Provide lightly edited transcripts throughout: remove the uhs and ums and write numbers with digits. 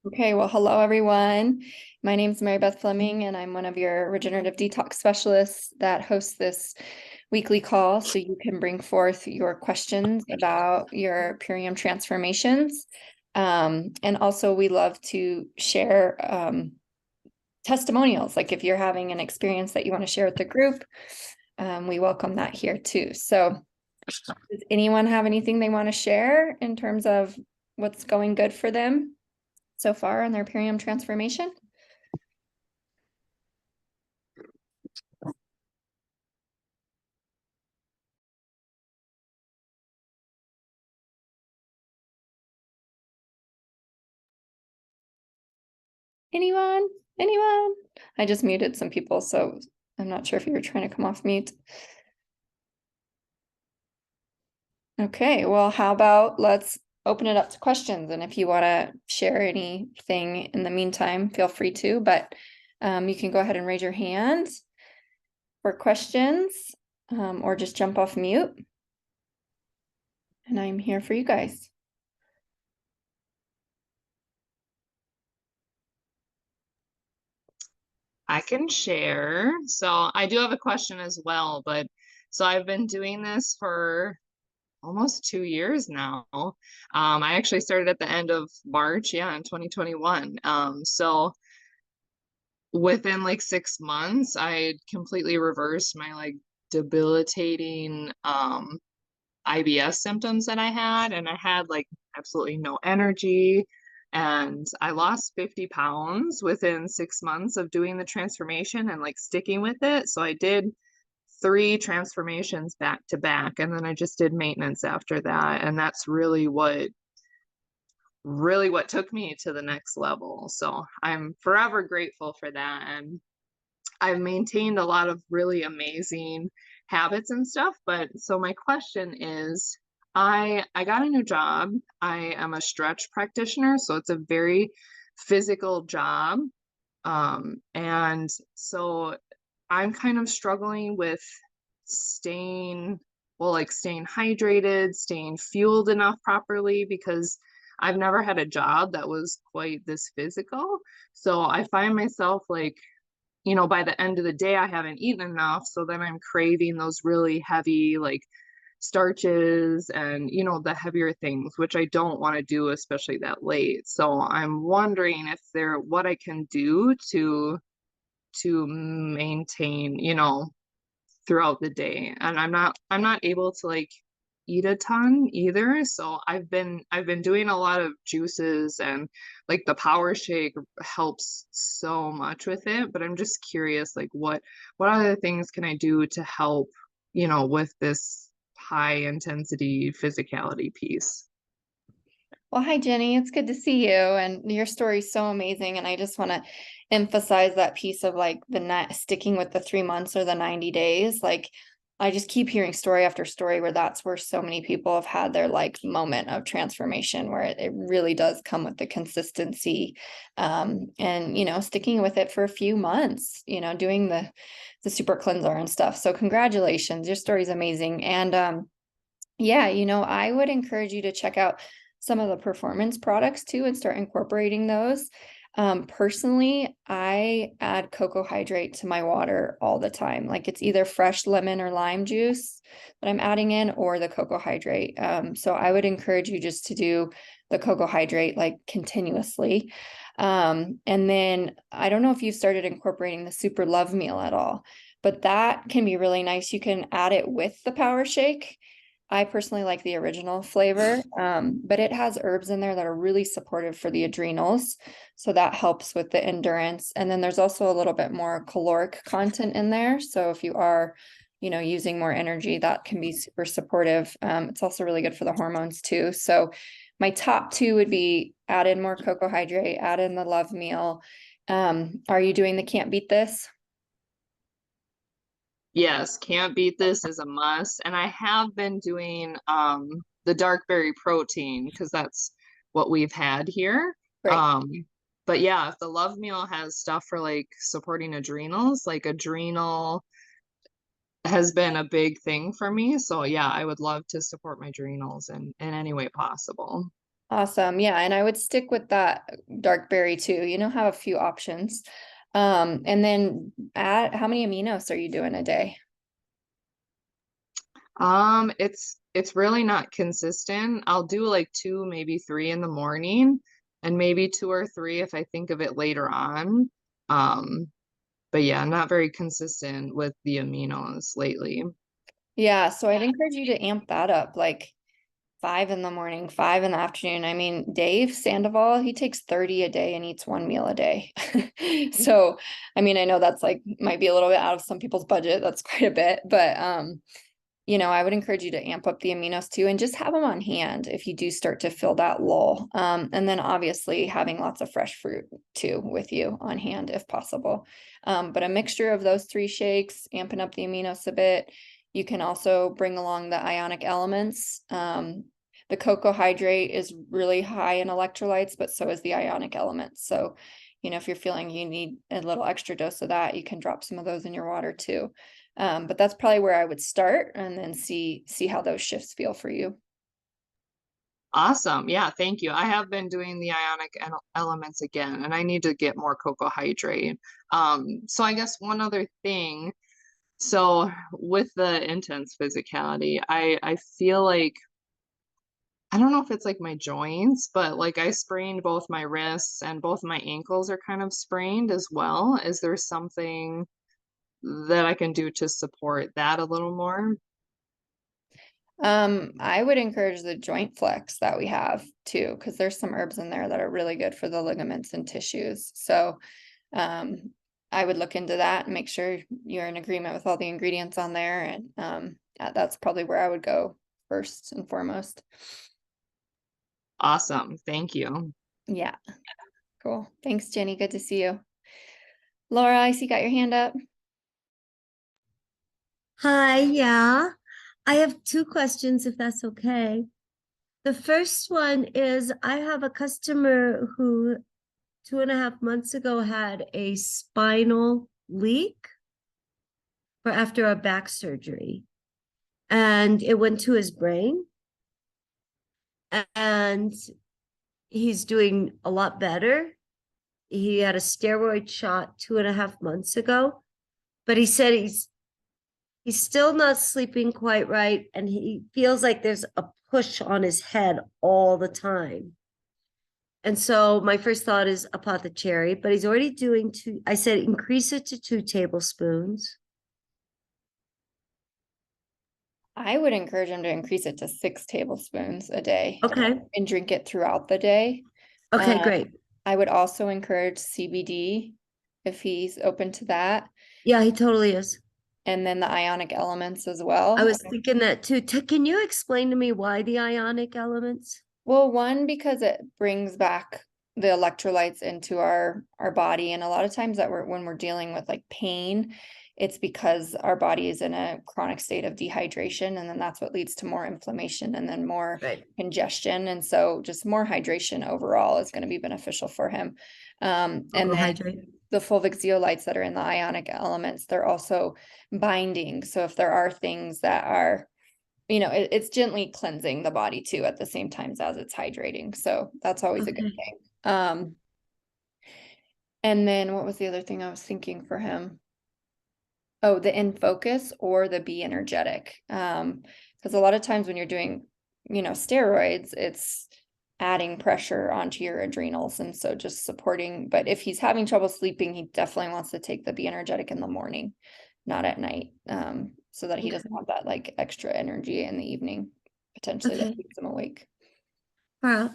Okay, well, hello everyone. My name is Mary Beth Fleming, and I'm one of your regenerative detox specialists that hosts this weekly call so you can bring forth your questions about your Purium transformations. And also, we love to share testimonials. Like if you're having an experience that you want to share with the group, we welcome that here too. So, does anyone have anything they want to share in terms of what's going good for them so far in their Purium transformation? Anyone? Anyone? I just muted some people, so I'm not sure if you were trying to come off mute. Okay, well, how about let's open it up to questions. And if you want to share anything in the meantime, feel free to, but you can go ahead and raise your hand for questions or just jump off mute. And I'm here for you guys. I can share. So I do have a question as well, but so I've been doing this for almost 2 years now. I actually started at the end of March, yeah, in 2021. So within like 6 months, I completely reversed my like debilitating IBS symptoms that I had, and I had like absolutely no energy. And I lost 50 pounds within 6 months of doing the transformation and like sticking with it. So I did 3 transformations back to back, and then I just did maintenance after that. And that's really what took me to the next level. So I'm forever grateful for that. And I've maintained a lot of really amazing habits and stuff. But so my question is, I got a new job. I am a stretch practitioner, so it's a very physical job. And so I'm kind of struggling with staying, well, like staying hydrated, staying fueled enough properly because I've never had a job that was quite this physical. So I find myself like, by the end of the day, I haven't eaten enough. So then I'm craving those really heavy, like starches and, the heavier things, which I don't want to do, especially that late. So I'm wondering if what I can do to maintain, throughout the day. And I'm not able to like eat a ton either. So I've been doing a lot of juices, and like the power shake helps so much with it. But I'm just curious, like what other things can I do to help, with this high intensity physicality piece? Well, hi, Jenny. It's good to see you. And your story is so amazing. And I just want to emphasize that piece of like sticking with the 3 months or the 90 days. Like, I just keep hearing story after story where that's where so many people have had their like moment of transformation, where it really does come with the consistency and, sticking with it for a few months, doing the super cleanser and stuff. So, congratulations. Your story is amazing. And, yeah, I would encourage you to check out some of the performance products too and start incorporating those. Personally, I add cocoa hydrate to my water all the time. Like it's either fresh lemon or lime juice that I'm adding in or the cocoa hydrate. So I would encourage you just to do the cocoa hydrate like continuously. And then I don't know if you've started incorporating the super love meal at all, but that can be really nice. You can add it with the power shake. I personally like the original flavor, but it has herbs in there that are really supportive for the adrenals. So that helps with the endurance. And then there's also a little bit more caloric content in there. So if you are, using more energy, that can be super supportive. It's also really good for the hormones too. So my top two would be add in more cocoa hydrate, add in the love meal. Are you doing the can't beat this? Yes, can't beat this is a must. And I have been doing the dark berry protein because that's what we've had here. Great. Um but yeah, if the love meal has stuff for like supporting adrenals, like adrenal has been a big thing for me. So yeah, I would love to support my adrenals in any way possible. Awesome. Yeah. And I would stick with that dark berry too. Have a few options. And then add, how many aminos are you doing a day? It's really not consistent. I'll do like two, maybe three in the morning, and maybe two or three if I think of it later on. Um, but yeah, not very consistent with the aminos lately. Yeah. So I'd encourage you to amp that up, like 5 in the morning, 5 in the afternoon. I mean, Dave Sandoval, he takes 30 a day and eats one meal a day. So, I mean, I know that's like might be a little bit out of some people's budget. That's quite a bit, but I would encourage you to amp up the aminos too, and just have them on hand if you do start to feel that lull. And then obviously having lots of fresh fruit too with you on hand if possible. But a mixture of those three shakes, amping up the aminos a bit. You can also bring along the ionic elements. The cocoa hydrate is really high in electrolytes, but so is the ionic elements. So, if you're feeling you need a little extra dose of that, you can drop some of those in your water too. But that's probably where I would start and then see how those shifts feel for you. Awesome. Yeah, thank you. I have been doing the ionic elements again, and I need to get more cocoa hydrate. So I guess one other thing, so with the intense physicality, I feel like I don't know if it's like my joints, but like I sprained both my wrists and both my ankles are kind of sprained as well. Is there something that I can do to support that a little more? I would encourage the joint flex that we have too, because there's some herbs in there that are really good for the ligaments and tissues. So, um, I would look into that and make sure you're in agreement with all the ingredients on there. And, that's probably where I would go first and foremost. Awesome. Thank you. Yeah, cool. Thanks, Jenny. Good to see you. Laura, I see you got your hand up. Hi, yeah. I have two questions if that's okay. The first one is I have a customer who 2.5 months ago had a spinal leak for after a back surgery, and it went to his brain, and he's doing a lot better. He had a steroid shot 2.5 months ago, but he said he's still not sleeping quite right, and he feels like there's a push on his head all the time. And so my first thought is apothecary, but he's already doing two. I said increase it to 2 tablespoons. I would encourage him to increase it to 6 tablespoons a day. Okay. And drink it throughout the day. Okay, great. I would also encourage CBD if he's open to that. Yeah, he totally is. And then the ionic elements as well. I was thinking that too. Can you explain to me why the ionic elements? Well, one, because it brings back the electrolytes into our body. And a lot of times when we're dealing with like pain, it's because our body is in a chronic state of dehydration. And then that's what leads to more inflammation and then more congestion. And so just more hydration overall is going to be beneficial for him. And then the fulvic zeolites that are in the ionic elements, they're also binding. So if there are things that are, it's gently cleansing the body too at the same time as it's hydrating. So that's always a good thing. And then what was the other thing I was thinking for him? Oh, the in focus or the be energetic. Because a lot of times when you're doing, steroids, it's adding pressure onto your adrenals. And so just supporting, but if he's having trouble sleeping, he definitely wants to take the be energetic in the morning, not at night. So that he doesn't have that like extra energy in the evening, potentially that keeps him awake. Wow.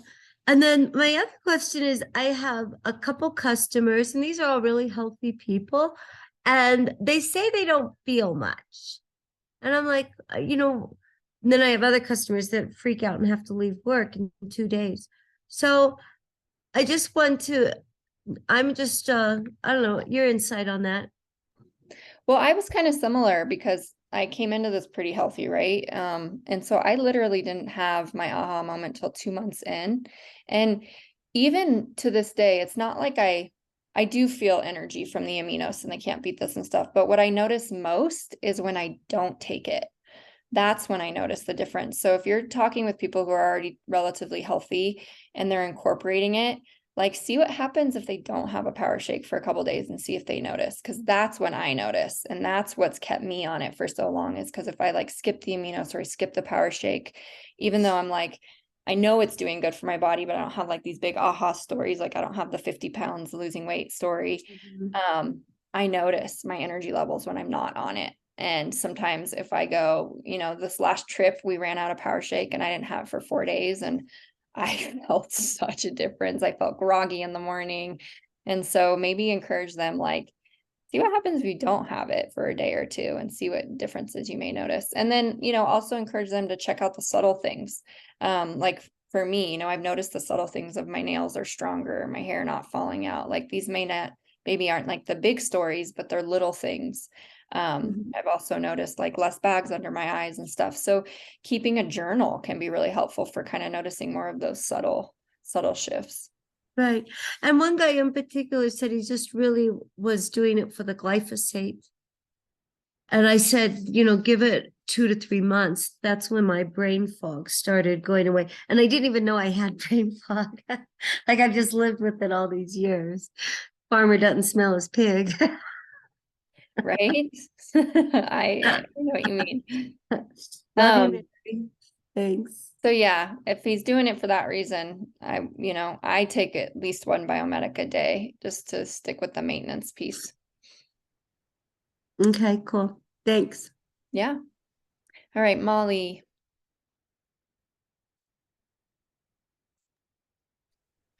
And then my other question is I have a couple customers, and these are all really healthy people, and they say they don't feel much. And I'm like, and then I have other customers that freak out and have to leave work in 2 days. So I just want to, I'm just, I don't know, your insight on that. Well, I was kind of similar because I came into this pretty healthy, right? And so I literally didn't have my aha moment till 2 months in. And even to this day, it's not like I do feel energy from the aminos and I can't beat this and stuff. But what I notice most is when I don't take it. that's when I notice the difference. So if you're talking with people who are already relatively healthy and they're incorporating it, like see what happens if they don't have a power shake for a couple days and see if they notice, because that's when I notice, and that's what's kept me on it for so long, is because if I like skip the aminos or I skip the power shake, even though I'm like, I know it's doing good for my body, but I don't have like these big aha stories, like I don't have the 50 pounds losing weight story. I notice my energy levels when I'm not on it. And sometimes if I go, this last trip, we ran out of power shake and I didn't have it for 4 days, and I felt such a difference. I felt groggy in the morning. And so maybe encourage them, like, see what happens if you don't have it for a day or two and see what differences you may notice. And then, also encourage them to check out the subtle things. Like for me, I've noticed the subtle things of my nails are stronger, my hair not falling out. Like these maybe aren't like the big stories, but they're little things. I've also noticed like less bags under my eyes and stuff. So keeping a journal can be really helpful for kind of noticing more of those subtle shifts. Right. And one guy in particular said he just really was doing it for the glyphosate. And I said, give it 2 to 3 months. That's when my brain fog started going away. And I didn't even know I had brain fog. Like I've just lived with it all these years. Farmer doesn't smell his pig. Right? I know what you mean. Love you, Mary. Thanks. So yeah, if he's doing it for that reason, I take at least one biomedic a day just to stick with the maintenance piece. Okay, cool. Thanks. Yeah. All right, Molly.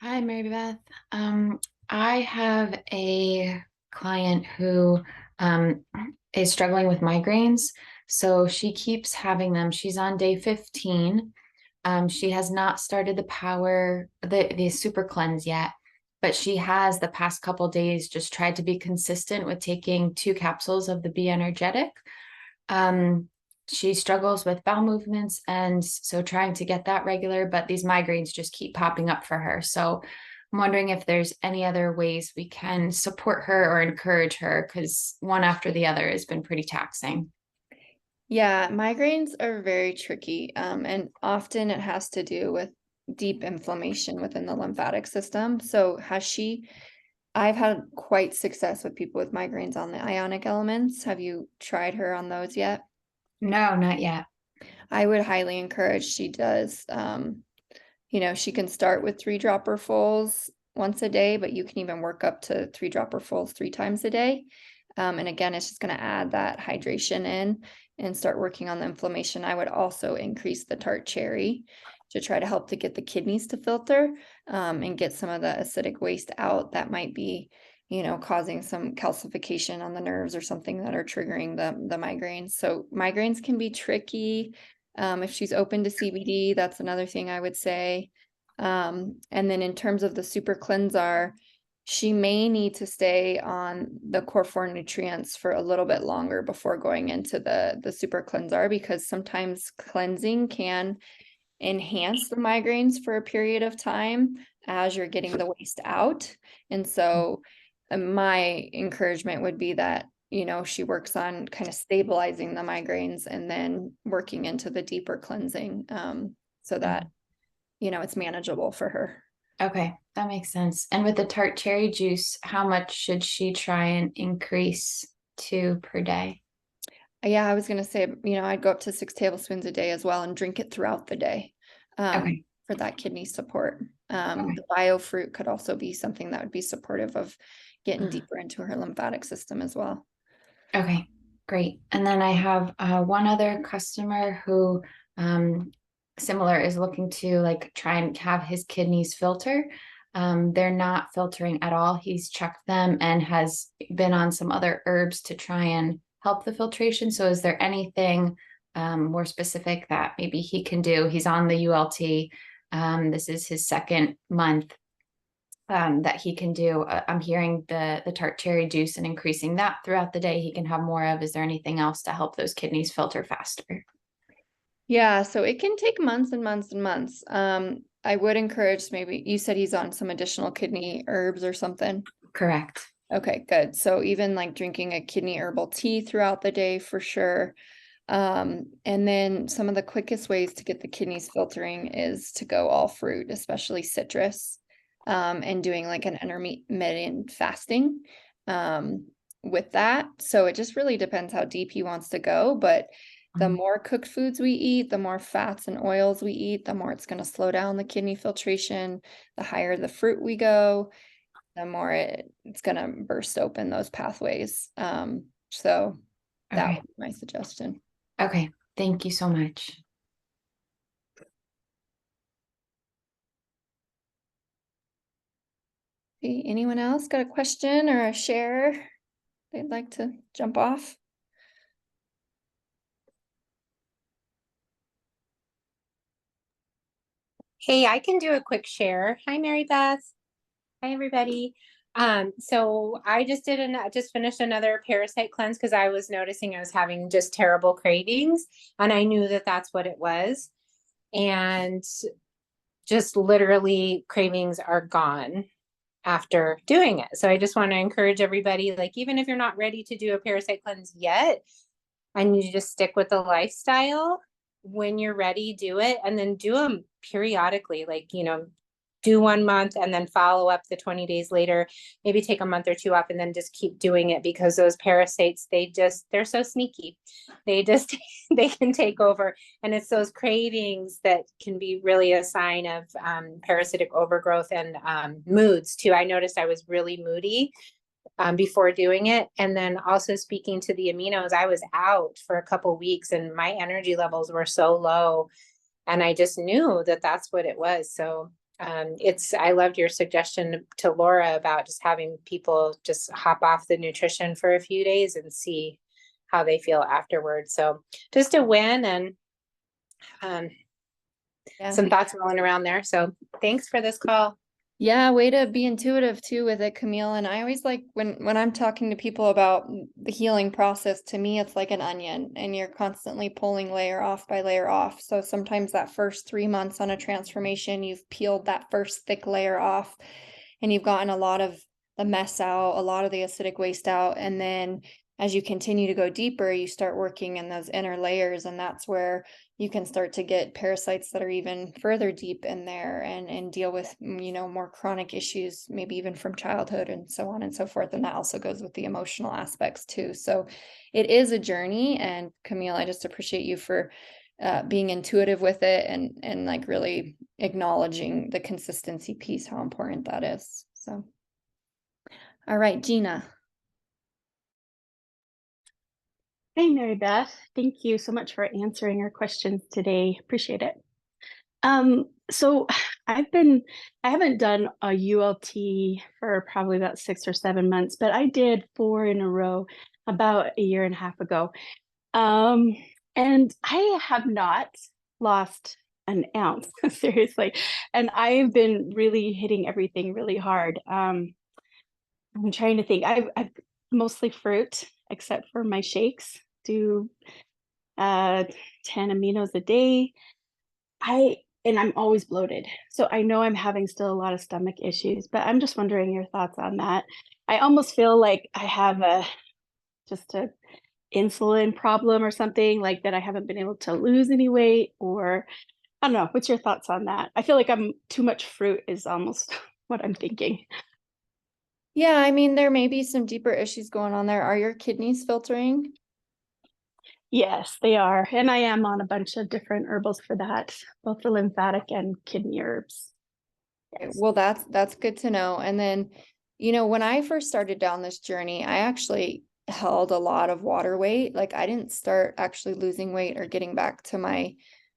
Hi, Mary Beth. I have a client who is struggling with migraines. So she keeps having them. She's on day 15. She has not started the super cleanse yet, but she has the past couple days just tried to be consistent with taking 2 capsules of the Be Energetic. She struggles with bowel movements, and so trying to get that regular, but these migraines just keep popping up for her. So I'm wondering if there's any other ways we can support her or encourage her, because one after the other has been pretty taxing. Yeah, migraines are very tricky. And often it has to do with deep inflammation within the lymphatic system. So I've had quite success with people with migraines on the ionic elements. Have you tried her on those yet? No, not yet. I would highly encourage she does. She can start with 3 dropper fulls once a day, but you can even work up to 3 dropper fulls 3 times a day. And again, it's just going to add that hydration in and start working on the inflammation. I would also increase the tart cherry to try to help to get the kidneys to filter and get some of the acidic waste out that might be, causing some calcification on the nerves or something that are triggering the migraines. So migraines can be tricky. If she's open to CBD, that's another thing I would say. And then in terms of the super cleanser, she may need to stay on the core 4 nutrients for a little bit longer before going into the super cleanser, because sometimes cleansing can enhance the migraines for a period of time as you're getting the waste out. And so my encouragement would be that, she works on kind of stabilizing the migraines and then working into the deeper cleansing so that, it's manageable for her. Okay, that makes sense. And with the tart cherry juice, how much should she try and increase to per day? Yeah, I was going to say, I'd go up to 6 tablespoons a day as well and drink it throughout the day Okay. for that kidney support. Okay. The bio fruit could also be something that would be supportive of getting deeper into her lymphatic system as well. Okay, great. And then I have one other customer who similar is looking to like try and have his kidneys filter. They're not filtering at all. He's checked them and has been on some other herbs to try and help the filtration. So is there anything more specific that maybe he can do? He's on the ULT. This is his 2nd month that he can do. I'm hearing the tart cherry juice and increasing that throughout the day he can have more of. Is there anything else to help those kidneys filter faster? Yeah, so it can take months and months and months. I would encourage, maybe you said he's on some additional kidney herbs or something. Correct. Okay, good. So even like drinking a kidney herbal tea throughout the day for sure. And then some of the quickest ways to get the kidneys filtering is to go all fruit, especially citrus, and doing like an intermittent fasting with that. So it just really depends how deep he wants to go. But the more cooked foods we eat, the more fats and oils we eat, the more it's going to slow down the kidney filtration. The higher the fruit we go, the more it's going to burst open those pathways. So that Okay. would be my suggestion. Okay. Thank you so much. See, anyone else got a question or a share they'd like to jump off? Hey, I can do a quick share. Hi, Mary Beth. Hi, everybody. So I just finished another parasite cleanse because I was noticing I was having just terrible cravings, and I knew that that's what it was. And just literally cravings are gone after doing it. So I just want to encourage everybody, like, even if you're not ready to do a parasite cleanse yet, and you just stick with the lifestyle, when you're ready, do it, and then do them periodically, like, do 1 month and then follow up the 20 days later, maybe take a month or two off and then just keep doing it, because those parasites, they're so sneaky. They just, they can take over. And it's those cravings that can be really a sign of parasitic overgrowth, and moods too. I noticed I was really moody before doing it. And then also speaking to the aminos, I was out for a couple weeks and my energy levels were so low, and I just knew that that's what it was. So I loved your suggestion to Laura about just having people just hop off the nutrition for a few days and see how they feel afterwards. So just a win, and Yeah. some thoughts rolling around there. So thanks for this call. Yeah, way to be intuitive too with it, Camille. And I always like when I'm talking to people about the healing process, to me, it's like an onion and you're constantly pulling layer off by layer off. So sometimes that first 3 months on a transformation, you've peeled that first thick layer off and you've gotten a lot of the mess out, a lot of the acidic waste out. And then as you continue to go deeper, you start working in those inner layers, and that's where you can start to get parasites that are even further deep in there and deal with, more chronic issues, maybe even from childhood and so on and so forth. And that also goes with the emotional aspects too. So it is a journey. And Camille, I just appreciate you for being intuitive with it and like really acknowledging the consistency piece, how important that is. So, all right, Gina. Hey, Mary Beth. Thank you so much for answering our questions today. Appreciate it. So I haven't done a ULT for probably about 6 or 7 months, but I did 4 in a row about a year and a half ago. And I have not lost an ounce, seriously. And I've been really hitting everything really hard. I'm trying to think. I've mostly fruit, except for my shakes. Do 10 aminos a day. And I'm always bloated. So I know I'm having still a lot of stomach issues, but I'm just wondering your thoughts on that. I almost feel like I have just a insulin problem or something, like that I haven't been able to lose any weight, or I don't know. What's your thoughts on that? I feel like I'm too much fruit is almost what I'm thinking. Yeah, I mean, there may be some deeper issues going on there. Are your kidneys filtering? Yes, they are. And I am on a bunch of different herbals for that, both the lymphatic and kidney herbs. Yes. Well, that's good to know. And then, when I first started down this journey, I actually held a lot of water weight. Like I didn't start actually losing weight or getting back to my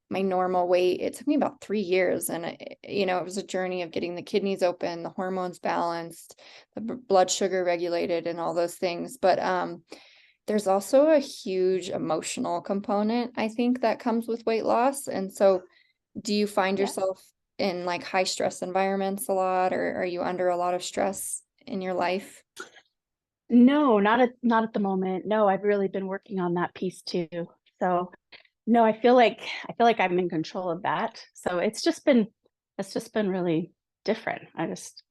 normal weight. It took me about 3 years. And it was a journey of getting the kidneys open, the hormones balanced, the blood sugar regulated, and all those things. But there's also a huge emotional component, I think, that comes with weight loss. And so do you find Yeah. yourself in like high stress environments a lot, or are you under a lot of stress in your life? No, not at the moment. No, I've really been working on that piece too. So no, I feel like I'm in control of that. So it's just been really different.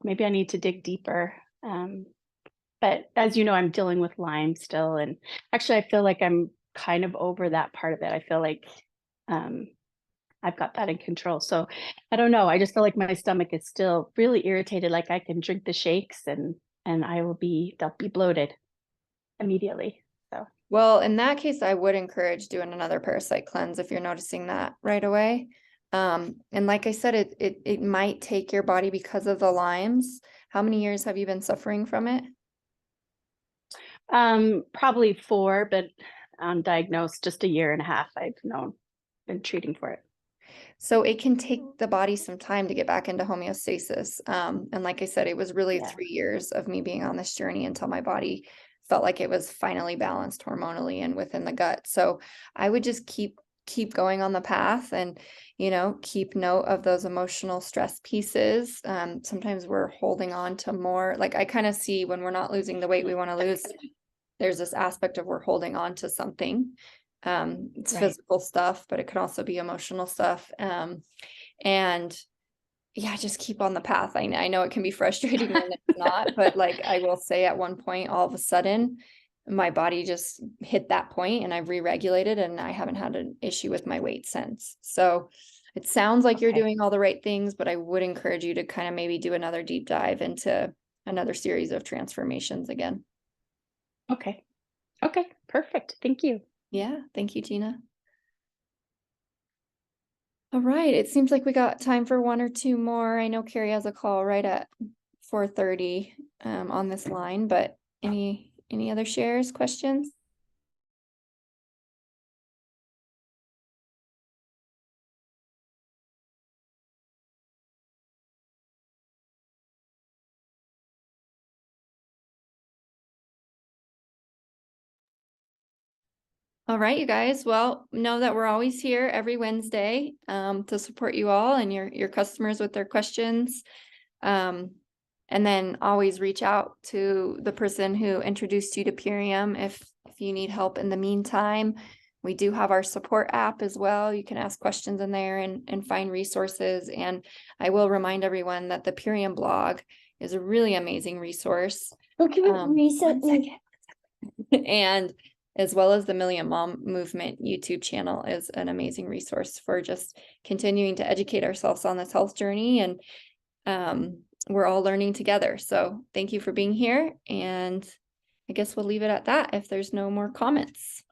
Maybe I need to dig deeper. But as you know, I'm dealing with Lyme still, and actually I feel like I'm kind of over that part of it. I feel like I've got that in control. So I don't know. I just feel like my stomach is still really irritated. Like I can drink the shakes and they'll be bloated immediately. So Well, in that case, I would encourage doing another parasite cleanse if you're noticing that right away. And like I said, it might take your body because of the Lyme's. How many years have you been suffering from it? probably 4, but diagnosed just 1.5 years. I've been treating for it. So it can take the body some time to get back into homeostasis. And like I said, it was really Yeah. 3 years of me being on this journey until my body felt like it was finally balanced hormonally and within the gut. So I would just keep going on the path and, keep note of those emotional stress pieces. Sometimes we're holding on to more, like I kind of see when we're not losing the weight we want to lose, there's this aspect of we're holding on to something. It's Right. physical stuff, but it can also be emotional stuff. And yeah, just keep on the path. I know it can be frustrating when it's not, but like I will say at one point, all of a sudden, my body just hit that point and I've re-regulated and I haven't had an issue with my weight since. So it sounds like you're Okay. doing all the right things, but I would encourage you to kind of maybe do another deep dive into another series of transformations again. Okay. Okay. Perfect. Thank you. Yeah. Thank you, Gina. All right. It seems like we got time for 1 or 2 more. I know Carrie has a call right at 4:30 on this line, but any other shares, questions? All right, you guys. Well, know that we're always here every Wednesday to support you all and your customers with their questions. And then always reach out to the person who introduced you to Purium if you need help in the meantime. We do have our support app as well. You can ask questions in there and find resources. And I will remind everyone that the Purium blog is a really amazing resource. Okay, reset me. And as well as the Million Mom Movement YouTube channel is an amazing resource for just continuing to educate ourselves on this health journey. And we're all learning together. So thank you for being here. And I guess we'll leave it at that if there's no more comments.